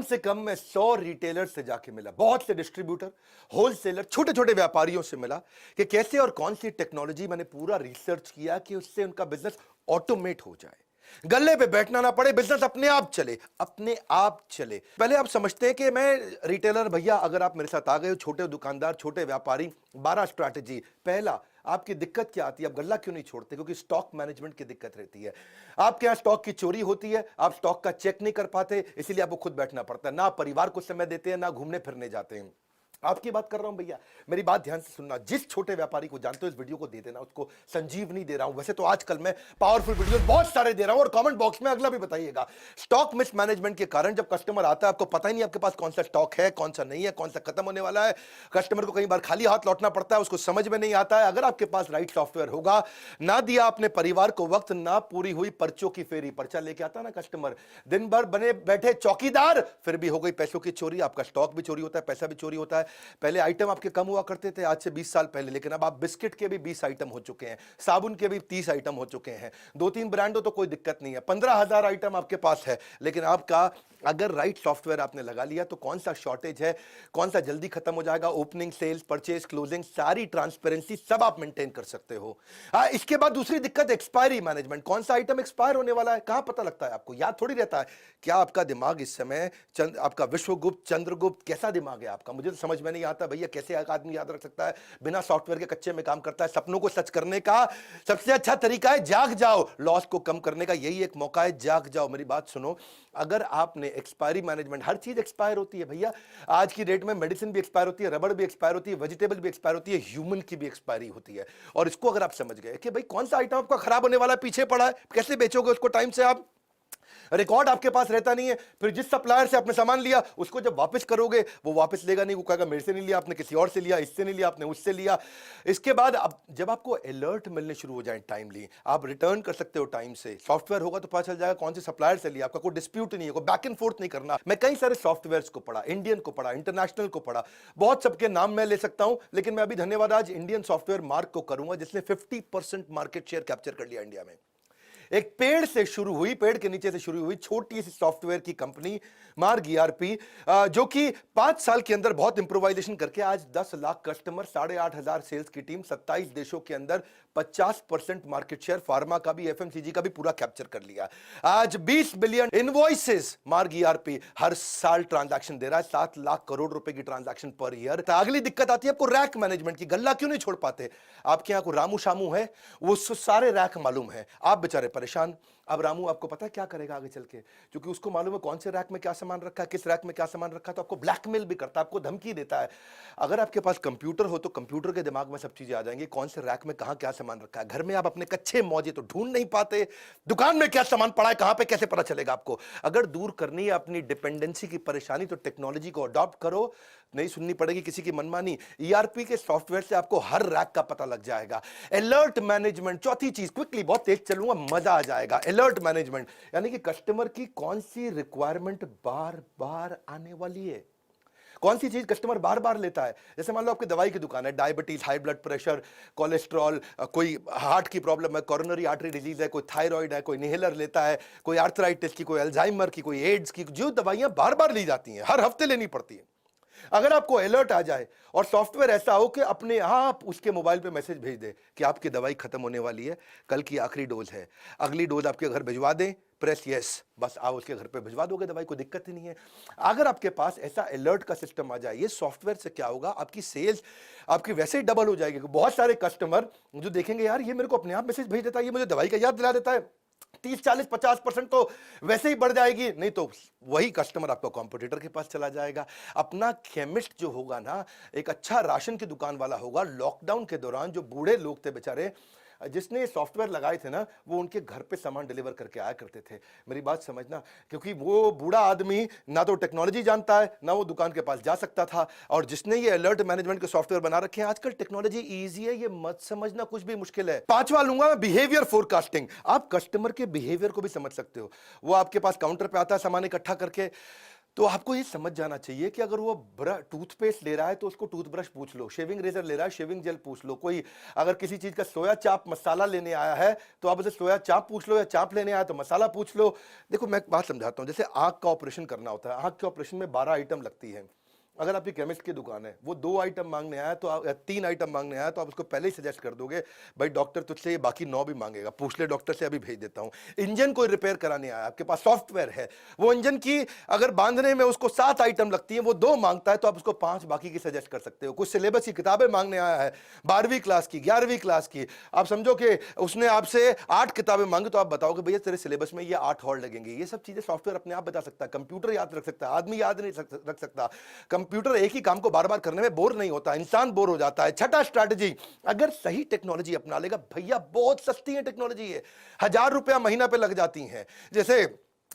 कम से कम मैं 100 रिटेलर से जाके मिला, बहुत से डिस्ट्रीब्यूटर, होलसेलर, छोटे छोटे व्यापारियों से मिला कि कैसे और कौन सी टेक्नोलॉजी, मैंने पूरा रिसर्च किया कि उससे उनका बिजनेस ऑटोमेट हो जाए, गल्ले पे बैठना ना पड़े, बिजनेस अपने आप चले, अपने आप चले। पहले आप समझते हैं कि मैं रिटेलर भैया, अगर आप मेरे साथ आ गए हो, छोटे दुकानदार, छोटे व्यापारी, 12 स्ट्रैटेजी। पहला, आपकी दिक्कत क्या आती है, आप गल्ला क्यों नहीं छोड़ते? क्योंकि स्टॉक मैनेजमेंट की दिक्कत रहती है। आपके यहां स्टॉक की चोरी होती है, आप स्टॉक का चेक नहीं कर पाते, इसीलिए आपको खुद बैठना पड़ता है, ना परिवार को समय देते हैं, ना घूमने फिरने जाते हैं। आपकी बात कर रहा हूं भैया, मेरी बात ध्यान से सुनना। जिस छोटे व्यापारी को जानते हो इस वीडियो को दे देना, उसको संजीवनी दे रहा हूं। वैसे तो आजकल मैं पावरफुल वीडियो बहुत सारे दे रहा हूं और कमेंट बॉक्स में अगला भी बताइएगा। स्टॉक मिसमैनेजमेंट के कारण जब कस्टमर आता है, आपको पता ही नहीं आपके पास कौन सा स्टॉक है, कौन सा नहीं है, कौन सा खत्म होने वाला है। कस्टमर को कई बार खाली हाथ लौटना पड़ता है, उसको समझ में नहीं आता है। अगर आपके पास राइट सॉफ्टवेयर होगा, ना दिया अपने परिवार को वक्त, ना पूरी हुई पर्चों की फेरी, पर्चा लेके आता ना कस्टमर, दिन भर बने बैठे चौकीदार, फिर भी हो गई पैसों की चोरी, आपका स्टॉक भी चोरी होता है, पैसा भी चोरी होता है। पहले आइटम आपके कम हुआ करते थे आज से 20 साल पहले, लेकिन अब आप बिस्किट के भी 20 आइटम हो चुके हैं, साबुन के भी 30 आइटम हो चुके हैं। 2-3 ब्रांड हो तो कोई दिक्कत नहीं है, 15,000 आइटम आपके पास है। लेकिन आपका अगर राइट सॉफ्टवेयर आपने लगा लिया तो कौन सा शॉर्टेज है, कौन सा जल्दी खत्म हो जाएगा, ओपनिंग, सेल्स, परचेज, क्लोजिंग, सारी ट्रांसपेरेंसी सब आप मेंटेन कर सकते हो। इसके बाद दूसरी दिक्कत एक्सपायरी मैनेजमेंट। कौन सा आइटम एक्सपायर होने वाला है, कहां पता लगता है आपको? याद थोड़ी रहता है। क्या आपका दिमाग इस समय आपका विश्वगुप्त, चंद्रगुप्त, कैसा दिमाग है आपका? मुझे तो समझ में नहीं आता भैया, कैसे एक आदमी याद रख सकता है बिना सॉफ्टवेयर के, कच्चे में काम करता है। सपनों को सच करने का सबसे अच्छा तरीका है जाग जाओ, लॉस को कम करने का यही एक मौका है, जाग जाओ। मेरी बात सुनो, अगर आपने एक्सपायरी मैनेजमेंट, हर चीज एक्सपायर होती है भैया, आज की डेट में मेडिसिन भी एक्सपायर होती है, रबड़ भी एक्सपायर होती है, वेजिटेबल भी एक्सपायर होती है, ह्यूमन की भी एक्सपायरी होती है। और इसको अगर आप समझ गए कि भाई कौन सा आइटम आपका खराब होने वाला है, पीछे पड़ा है, कैसे बेचोगे उसको टाइम से? आप रिकॉर्ड आपके पास रहता नहीं है, फिर जिस सप्लायर से आपने सामान लिया उसको जब वापस करोगे वो वापस लेगा नहीं, वो कहेगा मेरे से नहीं लिया आपने, किसी और से लिया, इससे नहीं लिया आपने, उससे लिया। इसके बाद अब जब आपको अलर्ट मिलने शुरू हो जाए टाइमली, आप रिटर्न कर सकते हो टाइम से। सॉफ्टवेयर होगा तो पता चल जाएगा कौन से सप्लायर से लिया, आपका कोई डिस्प्यूट नहीं है, कोई बैक एंड फोर्थ नहीं करना। मैं कई सारे सॉफ्टवेयर को पढ़ा, इंडियन को पढ़ा, इंटरनेशनल को पढ़ा, बहुत सबके नाम मैं ले सकता हूं, लेकिन मैं अभी धन्यवाद आज इंडियन सॉफ्टवेयर मार्क को करूंगा, जिसने 50% मार्केट शेयर कैप्चर कर लिया इंडिया में। एक पेड़ से शुरू हुई, पेड़ के नीचे से शुरू हुई छोटी सी सॉफ्टवेयर की कंपनी मार्ग ईआरपी, जो कि 5 साल के अंदर बहुत इंप्रोवाइजेशन करके आज 10 लाख कस्टमर, 8,500 सेल्स की टीम, 27 देशों के अंदर 50% मार्केट शेयर, फार्मा का भी, एफएमसीजी का भी पूरा कैप्चर कर लिया। आज 20 बिलियन इनवॉइसेस मार्ग ईआरपी हर साल ट्रांजैक्शन दे रहा है, 7 लाख करोड़ रुपए की ट्रांजैक्शन पर ईयर। अगली दिक्कत आती है आपको रैक मैनेजमेंट की। गल्ला क्यों नहीं छोड़ पाते? आपके यहां को रामू शामू है, वो सारे रैक मालूम है, आप बेचारे परेशान। अब रामू आपको पता है क्या करेगा आगे चल के? क्योंकि उसको मालूम है कौन से रैक में क्या सामान रखा है, किस रैक में क्या सामान रखा है, तो आपको ब्लैकमेल भी करता है, आपको धमकी देता है। अगर आपके पास कंप्यूटर हो तो कंप्यूटर के दिमाग में सब चीजें आ जाएंगी, कौन से रैक में कहां क्या सामान रखा है। घर में आप अपने कच्चे मौजे तो ढूंढ नहीं पाते, दुकान में क्या सामान पड़ा है, कहां पे कैसे पता चलेगा आपको? अगर दूर करनी है अपनी डिपेंडेंसी की परेशानी तो टेक्नोलॉजी को अडॉप्ट करो, नहीं सुननी पड़ेगी किसी की मनमानी। ईआरपी के सॉफ्टवेयर से आपको हर रैक का पता लग जाएगा। अलर्ट मैनेजमेंट, चौथी चीज, क्विकली, बहुत तेज चलूंगा, मजा आ जाएगा। अलर्ट मैनेजमेंट यानी कि कस्टमर की कौन सी रिक्वायरमेंट बार बार आने वाली है, कौन सी चीज कस्टमर बार बार लेता है। जैसे मान लो आपकी दवाई की दुकान है, diabetes, high blood pressure, cholesterol, कोई हार्ट की प्रॉब्लम है, कोरोनरी आर्टरी डिजीज है, कोई थायराइड है, कोई इनहेलर लेता है, कोई आर्थराइटिस की, कोई अल्जाइमर की, कोई एड्स की, जो दवाइयां बार बार ली जाती हैं, हर हफ्ते लेनी पड़ती है। अगर आपको अलर्ट आ जाए और सॉफ्टवेयर ऐसा हो कि अपने आप उसके मोबाइल पे मैसेज भेज दे कि आपकी दवाई खत्म होने वाली है, कल की आखिरी डोज है, अगली डोज आपके घर भिजवा दें, प्रेस यस, बस आप उसके घर पे भिजवा दोगे दवाई, को दिक्कत ही नहीं है। अगर आपके पास ऐसा अलर्ट का सिस्टम आ जाए, ये सॉफ्टवेयर से क्या होगा, आपकी सेल्स आपकी वैसे ही डबल हो जाएगी। बहुत सारे कस्टमर जो देखेंगे यार ये मेरे को अपने आप मैसेज भेज देता है, ये मुझे दवाई का याद दिला देता है, 30, 40, 50% तो वैसे ही बढ़ जाएगी। नहीं तो वही कस्टमर आपका कॉम्पिटिटर के पास चला जाएगा। अपना केमिस्ट जो होगा ना, एक अच्छा राशन की दुकान वाला होगा, लॉकडाउन के दौरान जो बूढ़े लोग थे बेचारे, जिसने सॉफ्टवेयर लगाए थे ना, वो उनके घर पे सामान डिलीवर करके आया करते थे। मेरी बात समझना, क्योंकि वो बूढ़ा आदमी ना तो टेक्नोलॉजी जानता है, ना वो दुकान के पास जा सकता था। और जिसने ये अलर्ट मैनेजमेंट के सॉफ्टवेयर बना रखे हैं, आजकल टेक्नोलॉजी इजी है, ये मत समझना कुछ भी मुश्किल है। पांचवा लूंगा मैं, बिहेवियर फोरकास्टिंग। आप कस्टमर के बिहेवियर को भी समझ सकते हो। वो आपके पास काउंटर पे आता है सामान इकट्ठा करके, तो आपको ये समझ जाना चाहिए कि अगर वो टूथपेस्ट ले रहा है तो उसको टूथब्रश पूछ लो, शेविंग रेजर ले रहा है शेविंग जेल पूछ लो, कोई अगर किसी चीज का सोया चाप मसाला लेने आया है तो आप उसे सोया चाप पूछ लो, या चाप लेने आया तो मसाला पूछ लो। देखो मैं एक बात समझाता हूं, जैसे आंख का ऑपरेशन करना होता है, आंख के ऑपरेशन में 12 आइटम लगती है। अगर आपकी केमिस्ट की दुकान है, वो 2 आइटम मांगने आया तो या 3 आइटम मांगने आया तो आप उसको पहले ही सजेस्ट कर दोगे भाई डॉक्टर तुझसे ये बाकी 9 भी मांगेगा, पूछ ले डॉक्टर से, अभी भेज देता हूं। इंजन कोई रिपेयर कराने आया, आपके पास सॉफ्टवेयर है, वो इंजन की अगर बांधने में उसको 7 आइटम लगती है, वो 2 मांगता है तो आप उसको 5 बाकी की सजेस्ट कर सकते हो। कुछ सिलेबस की किताबें मांगने आया है 12वीं क्लास की 11वीं क्लास की, आप समझो कि उसने आपसे 8 किताबें मांगी तो आप बताओगे भैया तेरे सिलेबस में ये 8 और लगेंगे। ये सब चीजें सॉफ्टवेयर अपने आप बता सकता है, कंप्यूटर याद रख सकता है, आदमी याद नहीं रख सकता। कंप्यूटर एक ही काम को बार बार करने में बोर नहीं होता, इंसान बोर हो जाता है। छठा स्ट्रैटेजी, अगर सही टेक्नोलॉजी अपना लेगा, भैया बहुत सस्ती है टेक्नोलॉजी है, 1000 रुपया महीना पे लग जाती है। जैसे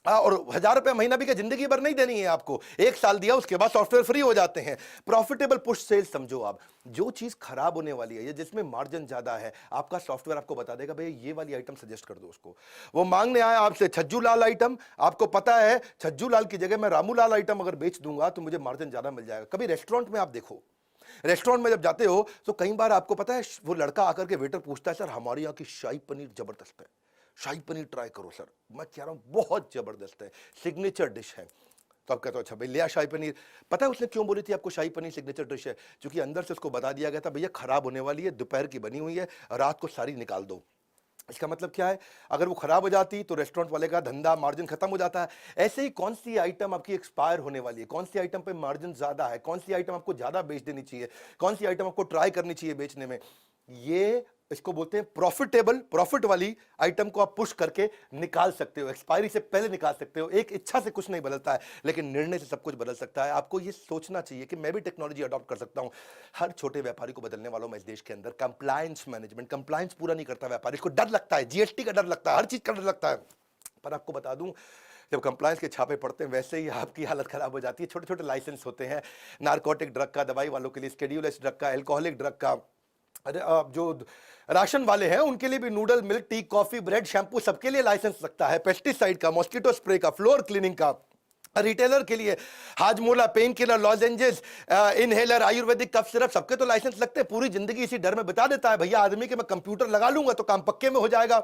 और 1000 रुपया महीना भी क्या जिंदगी भर नहीं देनी है आपको, 1 साल दिया उसके बाद सॉफ्टवेयर फ्री हो जाते हैं। प्रॉफिटेबल पुश सेल्स समझो आप, जो चीज खराब होने वाली है या जिसमें मार्जिन ज्यादा है, आपका सॉफ्टवेयर आपको बता देगा भाई ये वाली आइटम सजेस्ट कर दो उसको। वो मांगने आया आपसे छज्जू लाल आइटम, आपको पता है छज्जू लाल की जगह मैं रामू लाल आइटम अगर बेच दूंगा तो मुझे मार्जिन ज्यादा मिल जाएगा। कभी रेस्टोरेंट में आप देखो, रेस्टोरेंट में जब जाते हो तो कई बार आपको पता है वो लड़का आकर के वेटर पूछता है सर हमारे यहाँ की शाही पनीर जबरदस्त है, शाही पनीर ट्राई करो सर। मैं कह रहा हूं बहुत जबरदस्त है, सिग्नेचर डिश है। तो आप कहते हो अच्छा भाई लिया शाही पनीर। पता है उसने क्यों बोली थी आपको शाही पनीर सिग्नेचर डिश है? क्योंकि अंदर से उसको बता दिया गया था भैया खराब होने वाली है, दोपहर की बनी हुई है, रात को सारी निकाल दो। इसका मतलब क्या है, अगर वो खराब हो जाती तो रेस्टोरेंट वाले का धंधा मार्जिन खत्म हो जाता है। ऐसे ही कौन सी आइटम आपकी एक्सपायर होने वाली है, कौन सी आइटम पे मार्जिन ज्यादा है, कौन सी आइटम आपको ज्यादा बेच देनी चाहिए, कौन सी आइटम आपको ट्राई करनी चाहिए बेचने में, ये इसको बोलते हैं प्रॉफिटेबल। प्रॉफिट वाली आइटम को आप पुश करके निकाल सकते हो, एक्सपायरी से पहले निकाल सकते हो। एक इच्छा से कुछ नहीं बदलता है, लेकिन निर्णय से सब कुछ बदल सकता है। आपको ये सोचना चाहिए कि मैं भी टेक्नोलॉजी अडॉप्ट कर सकता हूं। हर छोटे व्यापारी को बदलने वालों में इस देश के अंदर कंप्लायंस मैनेजमेंट, कंप्लायंस पूरा नहीं करता व्यापारी, इसको डर लगता है, जीएसटी का डर लगता है, हर चीज का डर लगता है। पर आपको बता दूं, जब कंप्लायंस के छापे पड़ते हैं वैसे ही आपकी हालत खराब हो जाती है। छोटे छोटे लाइसेंस होते हैं, नारकोटिक ड्रग का, दवाई वालों के लिए स्केड्यूल एस ड्रग का, एल्कोहलिक ड्रग का, अरे जो राशन वाले हैं उनके लिए भी noodle, milk, tea, coffee, bread, shampoo सबके लिए लाइसेंस लगता है, पेस्टिसाइड का, मॉस्किटो स्प्रे का, फ्लोर क्लीनिंग का। रिटेलर के लिए Hajmola, pain killer, lozenges, inhaler, ayurvedic cough syrup, सबके तो लाइसेंस लगते हैं। पूरी जिंदगी इसी डर में बिता देता है भैया आदमी के मैं कंप्यूटर लगा लूंगा तो काम पक्के में हो जाएगा।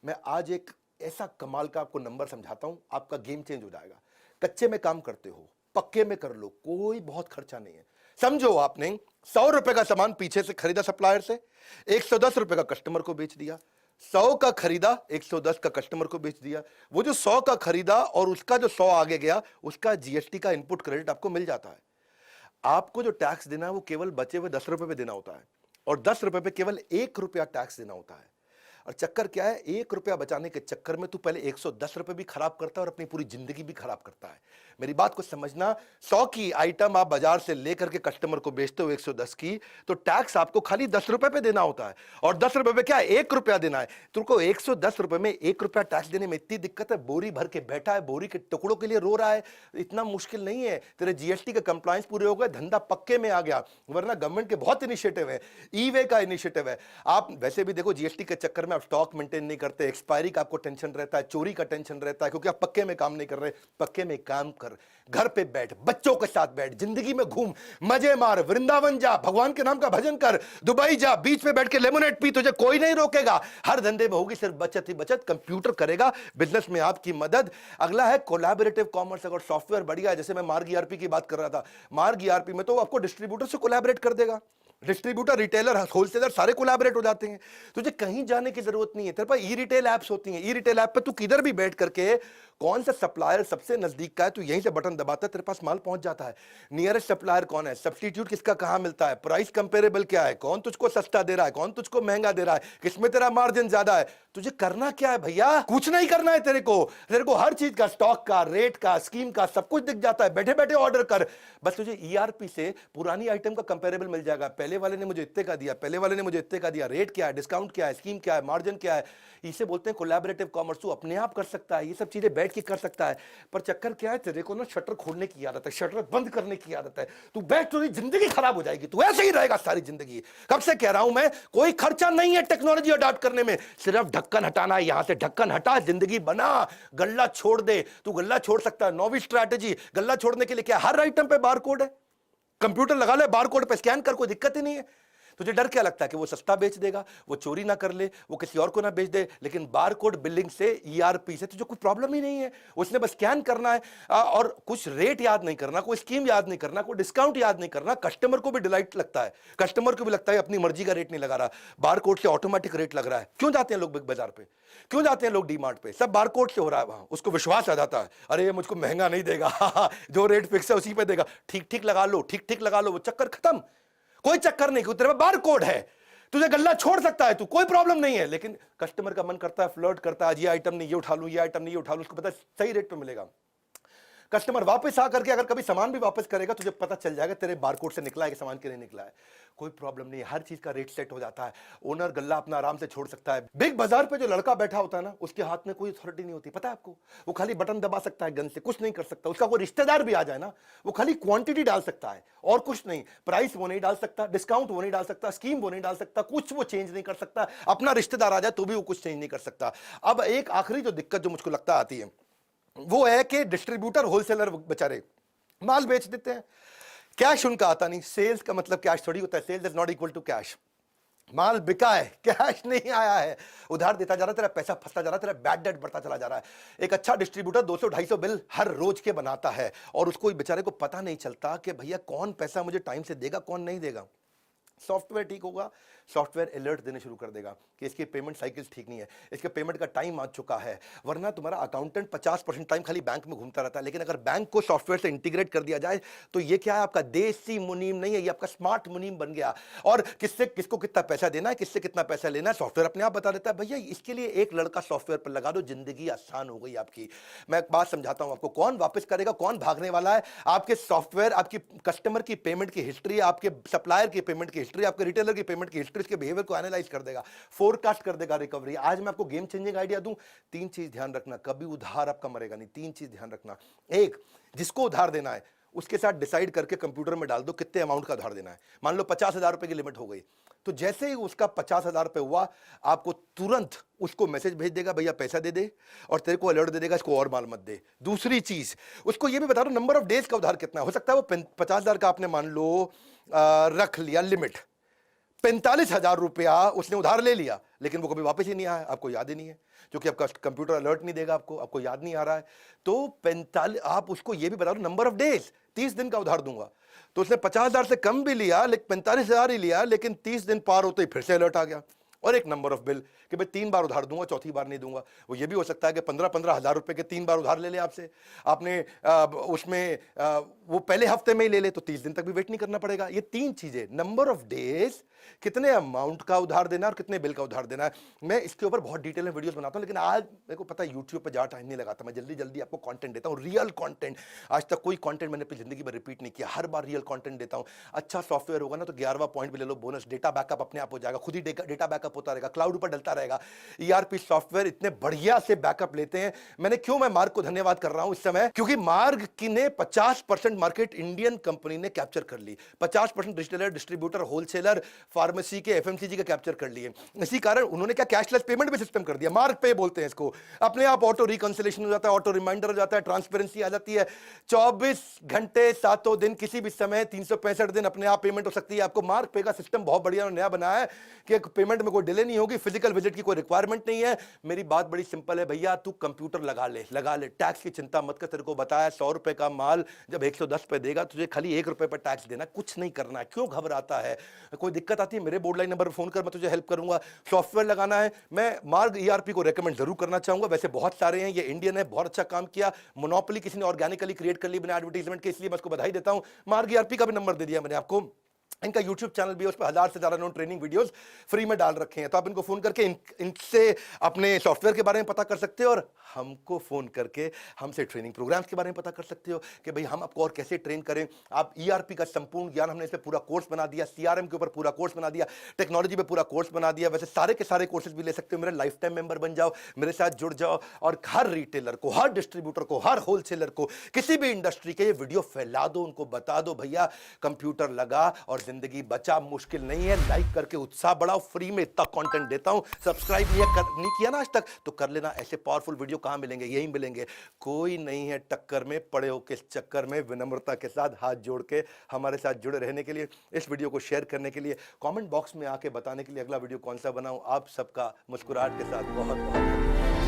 मैं आज एक ऐसा कमाल का आपको नंबर समझाता हूं, आपका गेम चेंज हो जाएगा। कच्चे में काम करते हो, पक्के में कर लो, कोई बहुत खर्चा नहीं है। समझो आपने 100 रुपए का सामान पीछे से खरीदा सप्लायर से, 110 रुपए का कस्टमर को बेच दिया। 100 का खरीदा, 110 का कस्टमर को बेच दिया। वो जो 100 का खरीदा और उसका जो 100 आगे गया, उसका जीएसटी का इनपुट क्रेडिट आपको मिल जाता है। आपको जो टैक्स देना है वो केवल बचे हुए 10 रुपए पे देना होता है, और 10 रुपए पे केवल 1 रुपया टैक्स देना होता है। और चक्कर क्या है, 1 रुपया बचाने के चक्कर में तू पहले 110 रुपए भी खराब करता है और अपनी पूरी जिंदगी भी खराब करता है। मेरी बात को समझना, 100 की आइटम आप बाजार से लेकर के कस्टमर को बेचते हो 110 की, तो टैक्स आपको खाली 10 रुपए पे देना होता है। और 10 रुपए पे क्या है, 1 रुपया देना है। तुमको 110 रुपए में 1 रुपया टैक्स देने में इतनी दिक्कत है, बोरी भर के बैठा है, बोरी के टुकड़ों के लिए रो रहा है। इतना मुश्किल नहीं है, तेरे जीएसटी के कंप्लायंस पूरे हो गए, धंधा पक्के में आ गया। वरना गवर्नमेंट के बहुत इनिशिएटिव है, ई वे का इनिशिएटिव है। आप वैसे भी देखो जीएसटी के चक्कर में आप स्टॉक मेंटेन नहीं करते, एक्सपायरी का आपको टेंशन रहता है, चोरी का टेंशन रहता है, क्योंकि आप पक्के में काम नहीं कर रहे। पक्के में काम कर, घर पे बैठ, बच्चों के साथ बैठ, जिंदगी में घूम, मजे मार, वृंदावन जा, भगवान के नाम का भजन कर, दुबई जा, बीच पे बैठ के लेमोनेड पी, तुझे कोई नहीं रोकेगा। हर धंधे में होगी सिर्फ बचत ही बचत, कंप्यूटर करेगा बिजनेस में आपकी मदद। अगला है कोलैबोरेटिव कॉमर्स। अगर सॉफ्टवेयर बढ़िया है, जैसे मैं मार्ग ईआरपी की बात कर रहा था, मार्ग ईआरपी में तो आपको डिस्ट्रीब्यूटर से कोलैबोरेट कर देगा। डिस्ट्रीब्यूटर, रिटेलर, होलसेलर सारे कोलैबोरेट हो जाते हैं। तुझे कहीं जाने की जरूरत नहीं है, तेरे पास ई रिटेल एप्स होती हैं। ई रिटेल ऐप पे तू किधर भी बैठ करके कौन सा सप्लायर सबसे नजदीक का है, तू यहीं से बटन दबाता है, तेरे पास माल पहुंच जाता है। नियरेस्ट सप्लायर कौन है, सब्स्टिट्यूट किसका कहां मिलता है, प्राइस कंपेरेबल क्या है, कौन तुझको सस्ता दे रहा है, कौन तुझको महंगा दे रहा है, किसमें तेरा मार्जिन ज्यादा है। तुझे करना क्या है भैया, कुछ नहीं करना है तेरे को हर चीज का, स्टॉक का, रेट का, स्कीम का सब कुछ दिख जाता है। बैठे बैठे ऑर्डर कर, बस तुझे ईआरपी से पुरानी आइटम का कंपेरेबल मिल जाएगा। पहले पहले वाले ने मुझे इतने का दिया, पहले वाले ने मुझे इतने का दिया, रेट क्या है, डिस्काउंट क्या है, स्कीम क्या है, मार्जिन क्या है, इसे बोलते हैं कोलैबोरेटिव कॉमर्स। तू अपने आप कर सकता है, ये सब चीजें बैठ के कर सकता है। पर चक्कर क्या है, तेरे को ना शटर खोलने की आदत है, शटर बंद करने की आदत है। तू बैठ, तो जिंदगी खराब हो जाएगी, तू ऐसे ही रहेगा सारी जिंदगी। कब से कह रहा हूं मैं, कोई खर्चा नहीं है टेक्नोलॉजी अडॉप्ट करने में, सिर्फ ढक्कन हटाना है। यहां से ढक्कन हटा, जिंदगी बना, गल्ला छोड़ दे। तू गल्ला छोड़ सकता है, नौवीं स्ट्रैटेजी। गल्ला छोड़ने के लिए क्या, हर आइटम पे बारकोड है, कंप्यूटर लगा ले, बारकोड पे स्कैन कर, कोई दिक्कत ही नहीं है। तुझे डर क्या लगता है कि वो सस्ता बेच देगा, वो चोरी ना कर ले, वो किसी और को ना बेच दे। लेकिन बारकोड बिलिंग से, ईआरपी से तुझे कोई प्रॉब्लम ही नहीं है। उसने बस स्कैन करना है और कुछ रेट याद नहीं करना, कोई स्कीम याद नहीं करना, कोई डिस्काउंट याद नहीं करना। कस्टमर को भी डिलाइट लगता है, कस्टमर को भी लगता है अपनी मर्जी का रेट नहीं लगा रहा, बारकोड से ऑटोमेटिक रेट लग रहा है। क्यों जाते हैं लोग बिग बाजार पे, क्यों जाते हैं लोग डीमार्ट पे, सब बारकोड से हो रहा है वहां। उसको विश्वास आ जाता है, अरे ये मुझको महंगा नहीं देगा जो रेट फिक्स है उसी पे देगा, ठीक ठीक लगा लो, ठीक ठीक लगा लो, वो चक्कर खत्म। कोई चक्कर नहीं, तेरे में बारकोड है, तुझे गल्ला छोड़ सकता है तू, कोई प्रॉब्लम नहीं है। लेकिन कस्टमर का मन करता है, फ्लर्ट करता है, ये आइटम नहीं ये उठा लूं, ये आइटम नहीं ये उठा लूं, उसको पता है सही रेट पे मिलेगा। कस्टमर वापस आकर के अगर कभी सामान भी वापस करेगा, तुझे पता चल जाएगा तेरे बारकोड से निकला है कि सामान के नहीं निकला है। कोई प्रॉब्लम नहीं है, हर चीज का रेट सेट हो जाता है। ओनर गल्ला अपना आराम से छोड़ सकता है। बिग बाजार पे जो लड़का बैठा होता है ना, उसके हाथ में कोई अथॉरिटी नहीं होती, पता है आपको। वो खाली बटन दबा सकता है, गन से कुछ नहीं कर सकता। उसका कोई रिश्तेदार भी आ जाए ना, वो खाली क्वांटिटी डाल सकता है और कुछ नहीं। प्राइस वो नहीं डाल सकता, डिस्काउंट वो नहीं डाल सकता, स्कीम वो नहीं डाल सकता, कुछ वो चेंज नहीं कर सकता। अपना रिश्तेदार आ जाए तो भी वो कुछ चेंज नहीं कर सकता। अब एक आखिरी जो दिक्कत जो मुझको लगता आती है वो है कि डिस्ट्रीब्यूटर होलसेलर बेचारे माल बेच देते हैं, कैश उनका आता नहीं। सेल्स का मतलब कैश थोड़ी होता है, sales is not equal to cash. माल बिका है, कैश नहीं आया है, उधार देता जा रहा है, तेरा पैसा फंसता जा रहा है, तेरा बैड डेट बढ़ता चला जा रहा है। एक अच्छा डिस्ट्रीब्यूटर 200-250 बिल हर रोज के बनाता है और उसको बेचारे को पता नहीं चलता कि भैया कौन पैसा मुझे टाइम से देगा, कौन नहीं देगा। सॉफ्टवेयर ठीक होगा, सॉफ्टवेयर अलर्ट देने शुरू कर देगा कि इसकी पेमेंट साइकिल ठीक नहीं है, इसके पेमेंट का टाइम आ चुका है। वरना तुम्हारा अकाउंटेंट 50% टाइम खाली बैंक में घूमता रहता है। लेकिन अगर बैंक को सॉफ्टवेयर से इंटीग्रेट कर दिया जाए तो ये क्या है, आपका देसी मुनीम नहीं है, ये आपका स्मार्ट मुनीम बन गया। और किससे किसको कितना पैसा देना है, किससे कितना पैसा लेना है, सॉफ्टवेयर अपने आप बता देता है। भैया इसके लिए एक लड़का सॉफ्टवेयर पर लगा दो, जिंदगी आसान हो गई आपकी। मैं एक बात समझाता हूं आपको, कौन वापस करेगा, कौन भागने वाला है। आपके सॉफ्टवेयर आपकी कस्टमर की पेमेंट की हिस्ट्री, आपके सप्लायर की पेमेंट की हिस्ट्री, आपके रिटेलर की पेमेंट की हिस्ट्री, इसके बिहेवियर को एनालाइज कर देगा, फोरकास्ट कर देगा रिकवरी। आज मैं आपको गेम चेंजिंग आइडिया दूं, 3 चीज ध्यान रखना, कभी उधार आपका मरेगा नहीं। 3 चीज ध्यान रखना। एक, जिसको उधार देना है उसके साथ डिसाइड करके कंप्यूटर में डाल दो कितने अमाउंट का उधार देना है। मान लो 50,000 रुपए की लिमिट हो गई, तो जैसे ही उसका 50,000 रुपए हुआ, आपको तुरंत उसको मैसेज भेज देगा, भैया पैसा दे दे, और तेरे को अलर्ट दे देगा इसको और माल मत दे। दूसरी चीज, उसको ये भी बता दो नंबर ऑफ डेज का उधार कितना हो सकता है। वो 50,000 का आपने मान लो रख लिया लिमिट, 45,000 रुपया उसने उधार ले लिया, लेकिन वो कभी वापस ही नहीं आया, आपको याद ही नहीं है, क्योंकि आपका कंप्यूटर अलर्ट नहीं देगा आपको याद नहीं आ रहा है। तो 45, आप उसको ये भी बता दो नंबर ऑफ डेज, 30 दिन का उधार दूंगा। तो उसने 50,000 से कम भी लिया, लेकिन 45,000 ही लिया, लेकिन 30 दिन पार होते ही फिर से अलर्ट आ गया। और एक नंबर ऑफ बिल कि भाई 3 बार उधार दूंगा, चौथी बार नहीं दूंगा। वो ये भी हो सकता है कि 15-15 हजार रुपए के 3 बार उधार ले ले आपसे, आपने उसमें वो पहले हफ्ते में ही ले ले, तो 30 दिन तक भी वेट नहीं करना पड़ेगा। ये 3 चीजें, नंबर ऑफ डेज, कितने अमाउंट का उधार देना और कितने बिल का उधार देना है। मैं इसके ऊपर बहुत डिटेल में वीडियोस बनाता हूं, लेकिन आज मेरे को पता है यूट्यूब पे ज्यादा टाइम नहीं लगाता, मैं जल्दी जल्दी आपको कंटेंट देता हूं, रियल कंटेंट। आज तक कोई कंटेंट मैंने अपनी जिंदगी में रिपीट नहीं किया, हर बार रियल कंटेंट देता हूं। अच्छा सॉफ्टवेयर होगा ना तो 11वां पॉइंट भी ले लो, बोनस, डेटा बैकअप अपने आप हो जाएगा, खुद ही डेटा बैकअप होता रहेगा, क्लाउड पर डलता रहेगा। ईआरपी सॉफ्टवेयर इतने बढ़िया से बैकअप लेते हैं। क्यों मैं मार्ग को धन्यवाद कर रहा हूं इस समय, क्योंकि मार्ग की ने 50% मार्केट इंडियन कंपनी ने कैप्चर कर ली, 50% रिटेलर, डिस्ट्रीब्यूटर, होलसेलर, फार्मेसी के, एफएमसीजी के कैप्चर कर लिए। इसी कारण उन्होंने क्या कैशलेस पेमेंट भी सिस्टम कर दिया, मार्ग पे बोलते हैं इसको। अपने आप ऑटो रिकंसिलेशन हो जाता है, ऑटो रिमाइंडर हो जाता है, ट्रांसपेरेंसी आ जाती है। 24 घंटे 7 दिन किसी भी समय 365 दिन अपने आप पेमेंट हो सकती है। आपको मार्ग पे का सिस्टम बहुत बढ़िया नया बनाया है कि पेमेंट में कोई डिले नहीं होगी, फिजिकल विजिट की कोई रिक्वायरमेंट नहीं है। मेरी बात बड़ी सिंपल है भैया, तू कंप्यूटर लगा ले, टैक्स की चिंता मत कर। तेरे को बताया 100 रुपए का माल जब 110 पे देगा, तुझे खाली 1 रुपए पर टैक्स देना, कुछ नहीं करना है। क्यों घबराता है, कोई दिक्कत आती है मेरे बोर्ड लाइन नंबर पर फोन कर, मैं तुझे हेल्प करूंगा। सॉफ्टवेयर लगाना है, मैं मार्ग ईआरपी को रेकमेंड जरूर करना चाहूंगा। वैसे बहुत सारे हैं, ये इंडियन है, बहुत अच्छा काम किया, मोनोपोली किसी ने ऑर्गेनिकली क्रिएट कर ली बिना एडवर्टाइजमेंट के, इसलिए मैं उसको बधाई देता हूं। मार्ग ईआरपी का भी नंबर दे दिया मैंने आपको, इनका यूट्यूब चैनल भी है, उस पर 1000 से ज़्यादा इन्होंने ट्रेनिंग वीडियोस फ्री में डाल रखे हैं। तो आप इनको फ़ोन करके इनसे अपने सॉफ्टवेयर के बारे में पता कर सकते हो, और हमको फ़ोन करके हमसे ट्रेनिंग प्रोग्राम्स के बारे में पता कर सकते हो कि भाई हम आपको और कैसे ट्रेन करें। आप ईआरपी का संपूर्ण ज्ञान, हमने इस पे पूरा कोर्स बना दिया, सीआरएम के ऊपर पूरा कोर्स बना दिया, टेक्नोलॉजी पे पूरा कोर्स बना दिया। वैसे सारे के सारे कोर्सेज भी ले सकते हो। मेरे लाइफ टाइम मेंबर बन जाओ, मेरे साथ जुड़ जाओ, और हर रिटेलर को, हर डिस्ट्रीब्यूटर को, हर होलसेलर को, किसी भी इंडस्ट्री के ये वीडियो फैला दो, उनको बता दो भैया कंप्यूटर लगा और जिंदगी बचा, मुश्किल नहीं है। लाइक करके उत्साह बढ़ाओ, फ्री में इतना कंटेंट देता हूं। सब्सक्राइब नहीं किया ना आज तक तो कर लेना। ऐसे पावरफुल वीडियो कहां मिलेंगे? यही मिलेंगे। कोई नहीं है टक्कर में, पड़े हो किस चक्कर में। विनम्रता के साथ हाथ जोड़ के हमारे साथ जुड़े रहने के लिए, इस वीडियो को शेयर करने के लिए, कमेंट बॉक्स में आके बताने के लिए अगला वीडियो कौन सा बनाऊं। आप सबका मुस्कुराहट के साथ बहुत बहुत